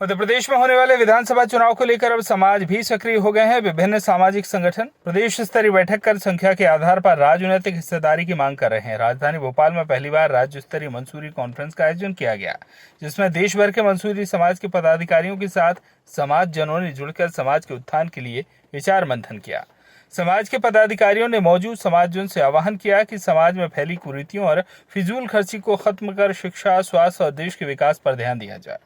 मध्य प्रदेश में होने वाले विधानसभा चुनाव को लेकर अब समाज भी सक्रिय हो गए हैं। विभिन्न सामाजिक संगठन प्रदेश स्तरीय बैठक कर संख्या के आधार पर राजनीतिक हिस्सेदारी की मांग कर रहे हैं। राजधानी भोपाल में पहली बार राज्य स्तरीय मंसूरी कॉन्फ्रेंस का आयोजन किया गया, जिसमें देश भर के मंसूरी समाज के पदाधिकारियों के साथ समाज जनों ने जुड़कर समाज के उत्थान के लिए विचार मंथन किया। समाज के पदाधिकारियों ने मौजूद समाजजन से आह्वान किया कि समाज में फैली कुरीतियों और फिजूल खर्ची को खत्म कर शिक्षा, स्वास्थ्य और देश के विकास पर ध्यान दिया जाए।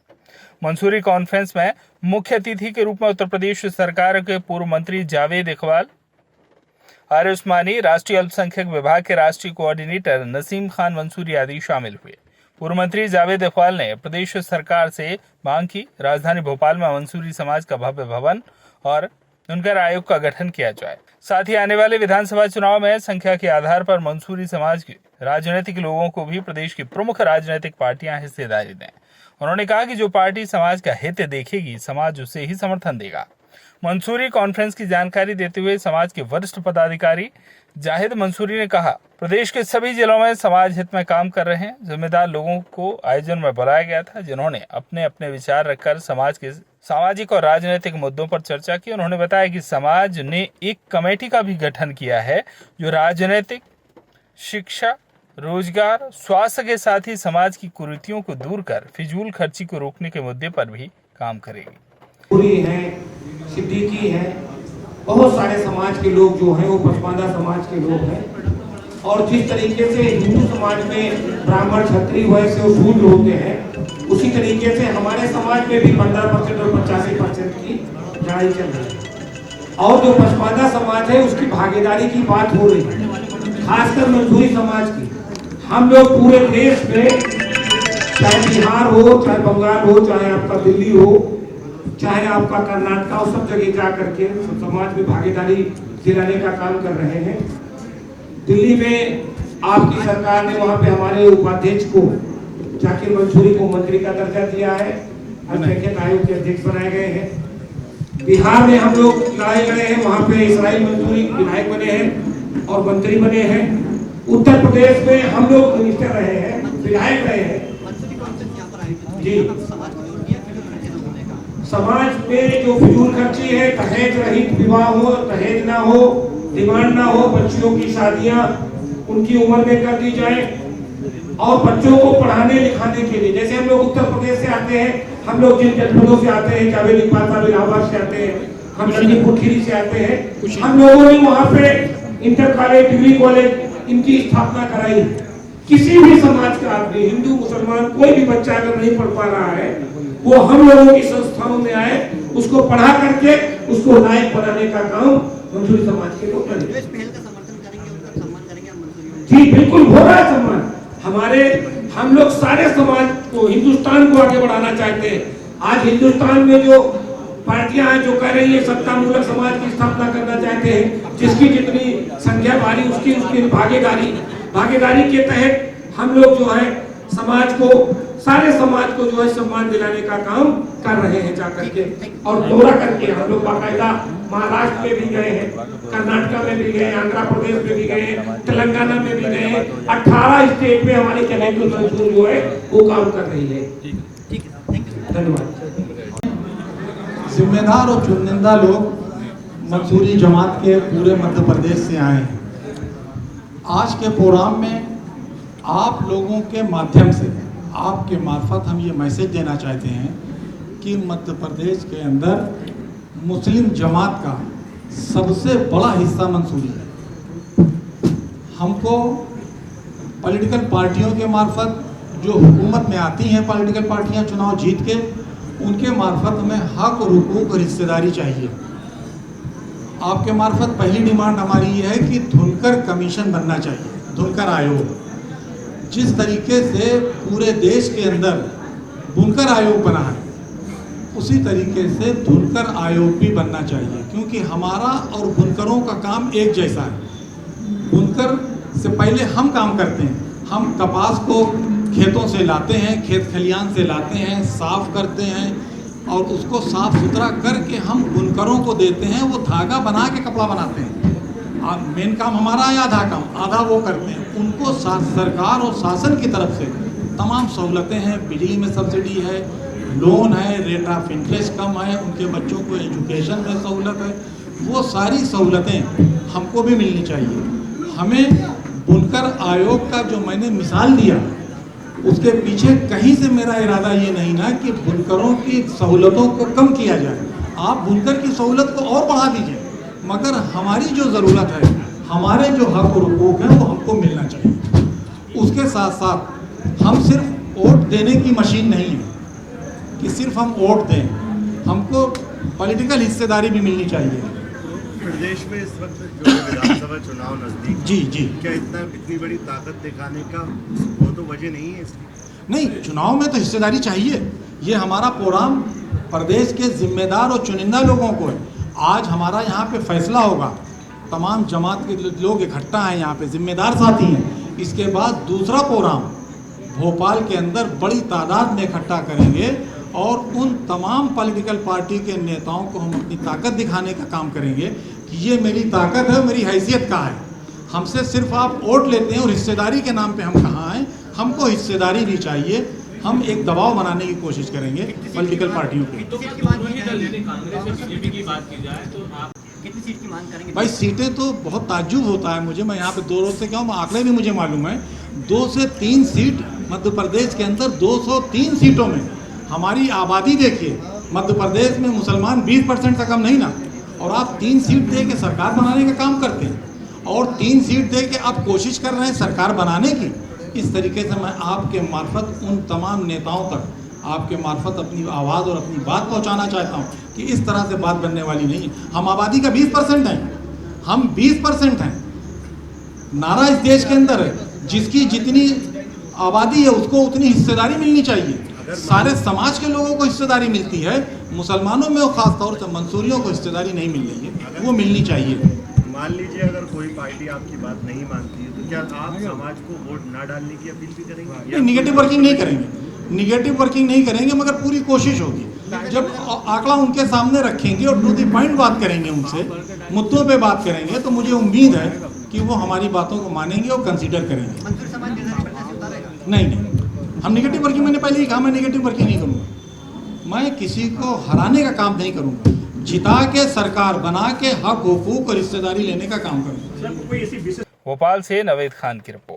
मंसूरी कॉन्फ्रेंस में मुख्य अतिथि के रूप में उत्तर प्रदेश सरकार के पूर्व मंत्री जावेद इकबाल, आरिफ उस्मानी, राष्ट्रीय अल्पसंख्यक विभाग के राष्ट्रीय कोऑर्डिनेटर नसीम खान मंसूरी आदि शामिल हुए। पूर्व मंत्री जावेद इकबाल ने प्रदेश सरकार से मांग की राजधानी भोपाल में मंसूरी समाज का भव्य भवन और उनकर आयोग का गठन किया जाए। साथ ही आने वाले विधानसभा चुनाव में संख्या के आधार पर मंसूरी समाज के राजनीतिक लोगों को भी प्रदेश की प्रमुख राजनीतिक पार्टियां हिस्सेदारी दें। उन्होंने कहा कि जो पार्टी समाज का हित देखेगी, समाज उसे ही समर्थन देगा। मंसूरी कॉन्फ्रेंस की जानकारी देते हुए समाज के वरिष्ठ पदाधिकारी जाहिद मंसूरी ने कहा, प्रदेश के सभी जिलों में समाज हित में काम कर रहे हैं। जिम्मेदार लोगों को आयोजन में बुलाया गया था, जिन्होंने अपने अपने विचार रखकर समाज के सामाजिक और राजनीतिक मुद्दों पर चर्चा की। उन्होंने बताया कि समाज ने एक कमेटी का भी गठन किया है, जो राजनीतिक, शिक्षा, रोजगार, स्वास्थ्य के साथ ही समाज की कुरीतियों को दूर कर फिजूल खर्ची को रोकने के मुद्दे पर भी काम करेगी। पूरी है, सिद्दीकी है, बहुत सारे समाज के लोग जो हैं वो पसमानदा समाज के लोग हैं। और जिस तरीके से हिंदू समाज में ब्राह्मण, क्षत्रिय, वैश्य और शूद्र होते हैं, उसी तरीके से हमारे समाज में भी 15% और 85% की लड़ाई चल रही है। और जो पसमानदा समाज है उसकी भागीदारी की बात हो रही है, खासकर मंसूरी समाज की। हम लोग पूरे देश में, चाहे बिहार हो, चाहे बंगाल हो, चाहे आपका दिल्ली हो, चाहे आपका कर्नाटक हो, सब जगह जा करके समाज में भागीदारी दिलाने का काम कर रहे हैं। दिल्ली में आपकी सरकार ने वहां पे हमारे उपाध्यक्ष को, जाकिर मंसूरी को मंत्री का दर्जा दिया है, अल्पसंख्यक आयोग के अध्यक्ष बनाए गए हैं। बिहार में हम लोग लड़ाई लड़े हैं, वहां पे इस्राइल मंसूरी विधायक बने हैं और मंत्री बने हैं। उत्तर प्रदेश में हम लोग मिनिस्टर रहे हैं, विधायक रहे हैं जी। समाज में जो फिजूल खर्ची है, दहेज रहित विवाह हो, दहेज ना हो, डिमांड ना हो, बच्चियों की शादियां उनकी उम्र में कर दी जाए और बच्चों को पढ़ाने लिखाने के लिए, जैसे हम लोग उत्तर प्रदेश से आते हैं, हम लोग जिन जनपदों से आते हैं, जावेद इकबाल साहब इलाहाबाद से आते हैं, हम लखीमपुर खीरी से आते हैं, हम लोगों ने वहाँ पे इंटर कॉलेज, डिग्री कॉलेज इनकी स्थापना कराई। किसी भी समाज का आदमी, हिंदू, मुसलमान, कोई भी बच्चा अगर नहीं पढ़ पा रहा है, वो हम लोगों की संस्थाओं में आए, उसको पढ़ा करके उसको लायक बनाने का काम मंसूरी समाज के लोग करेंगे। जी बिल्कुल हो रहा है सम्मान। हम लोग सारे समाज को, हिंदुस्तान को आगे बढ़ाना चाहते हैं। आज हिंदुस्तान में जो पार्टियां हैं जो कह रही है सत्ता मूलक समाज की स्थापना करना चाहते हैं, जिसकी जितनी संख्या भारी उसकी भागीदारी के तहत हम लोग जो है समाज को, सारे समाज को जो है सम्मान दिलाने का काम कर रहे हैं जाकर के। और दौरा करके हम लोग बाकायदा महाराष्ट्र में भी गए हैं, कर्नाटक में भी गए, आंध्र प्रदेश में भी गए, तेलंगाना में भी गए। 18 स्टेट में हमारी कमेटी मंसूर जो है वो काम कर रही है। धन्यवाद। जिम्मेदार और चुनिंदा लोग मंसूरी जमात के पूरे मध्य प्रदेश से आए हैं। आज के प्रोग्राम में आप लोगों के माध्यम से, आपके मार्फत हम ये मैसेज देना चाहते हैं कि मध्य प्रदेश के अंदर मुस्लिम जमात का सबसे बड़ा हिस्सा मंसूरी है। हमको पॉलिटिकल पार्टियों के मार्फत, जो हुकूमत में आती हैं पॉलिटिकल पार्टियां चुनाव जीत के, उनके मार्फत हमें हक और हुकूक और हिस्सेदारी चाहिए। आपके मार्फत पहली डिमांड हमारी ये है कि धुनकर कमीशन बनना चाहिए, धुनकर आयोग। जिस तरीके से पूरे देश के अंदर बुनकर आयोग बना है, उसी तरीके से धुनकर आयोग भी बनना चाहिए, क्योंकि हमारा और बुनकरों का काम एक जैसा है। बुनकर से पहले हम काम करते हैं, हम कपास को खेतों से लाते हैं, खेत खलियान से लाते हैं, साफ करते हैं और उसको साफ सुथरा करके हम बुनकरों को देते हैं। वो धागा बना के कपड़ा बनाते हैं। मेन काम हमारा है, आधा काम आधा वो करते हैं। उनको सरकार और शासन की तरफ से तमाम सहूलतें हैं, बिजली में सब्सिडी है, लोन है, रेट ऑफ इंटरेस्ट कम है, उनके बच्चों को एजुकेशन में सहूलत है, वो सारी सहूलतें हमको भी मिलनी चाहिए। हमें बुनकर आयोग का जो मैंने मिसाल दिया, उसके पीछे कहीं से मेरा इरादा ये नहीं ना कि बुनकरों की सहूलतों को कम किया जाए। आप बुनकर की सहूलत को और बढ़ा दीजिए, मगर हमारी जो ज़रूरत है, हमारे जो हक और हुकूक हैं वो हमको मिलना चाहिए। उसके साथ साथ हम सिर्फ वोट देने की मशीन नहीं है कि सिर्फ हम वोट दें, हमको पॉलिटिकल हिस्सेदारी भी मिलनी चाहिए। प्रदेश में इस वक्त जो विधानसभा चुनाव नजदीक, जी क्या इतनी बड़ी ताकत दिखाने का वो तो वजह नहीं है इसकी? नहीं, चुनाव में तो हिस्सेदारी चाहिए। ये हमारा प्रोग्राम प्रदेश के जिम्मेदार और चुनिंदा लोगों को है। आज हमारा यहाँ पे फैसला होगा, तमाम जमात के लोग इकट्ठा हैं यहाँ पे, जिम्मेदार साथी हैं। इसके बाद दूसरा प्रोग्राम भोपाल के अंदर बड़ी तादाद में इकट्ठा करेंगे और उन तमाम पॉलिटिकल पार्टी के नेताओं को हम अपनी ताकत दिखाने का काम करेंगे कि ये मेरी ताकत है, मेरी हैसियत का है। हमसे सिर्फ आप वोट लेते हैं और हिस्सेदारी के नाम पे हम कहाँ हैं, हमको हिस्सेदारी भी चाहिए। हम एक दबाव बनाने की कोशिश करेंगे पॉलिटिकल पार्टियों को। भाई सीटें तो बहुत ताज्जुब होता है मुझे, मैं यहाँ पे 2 रोज से क्या हूँ, आंकड़े भी मुझे मालूम है। 2 से 3 सीट मध्य प्रदेश के अंदर, 203 सीटों में हमारी आबादी देखिए। मध्य प्रदेश में मुसलमान 20% से कम नहीं ना, और आप 3 सीट दे के सरकार बनाने का काम करते हैं और 3 सीट दे के आप कोशिश कर रहे हैं सरकार बनाने की। इस तरीके से मैं आपके मार्फत उन तमाम नेताओं तक आपके मार्फत अपनी आवाज़ और अपनी बात पहुंचाना चाहता हूं कि इस तरह से बात बनने वाली नहीं है। हम आबादी का 20% हैं, हम 20% हैं। नारा इस देश के अंदर है, जिसकी जितनी आबादी है उसको उतनी हिस्सेदारी मिलनी चाहिए। सारे समाज के लोगों को हिस्सेदारी मिलती है, मुसलमानों में और ख़ास तौर से मंसूरियों को हिस्सेदारी नहीं मिल रही है, वो मिलनी चाहिए। मान लीजिए अगर कोई पार्टी आपकी बात नहीं मानती है तो क्या आप समाज को वोट ना डालने की अपील भी करेंगे? निगेटिव वर्किंग नहीं करेंगे, निगेटिव वर्किंग नहीं करेंगे, मगर पूरी कोशिश होगी। जब आंकड़ा उनके सामने रखेंगे और टू द पॉइंट बात करेंगे, उनसे मुद्दों पे बात करेंगे, तो मुझे उम्मीद है कि वो हमारी बातों को मानेंगे और कंसीडर करेंगे। नहीं, हम निगेटिव वर्किंग, मैंने पहले ही कहा, मैं निगेटिव वर्किंग नहीं करूँगा। मैं किसी को हराने का काम नहीं करूँगा, जिता के सरकार बना के हक हुकूक और हिस्सेदारी लेने का काम करूँगा। भोपाल से नवेद खान की रिपोर्ट।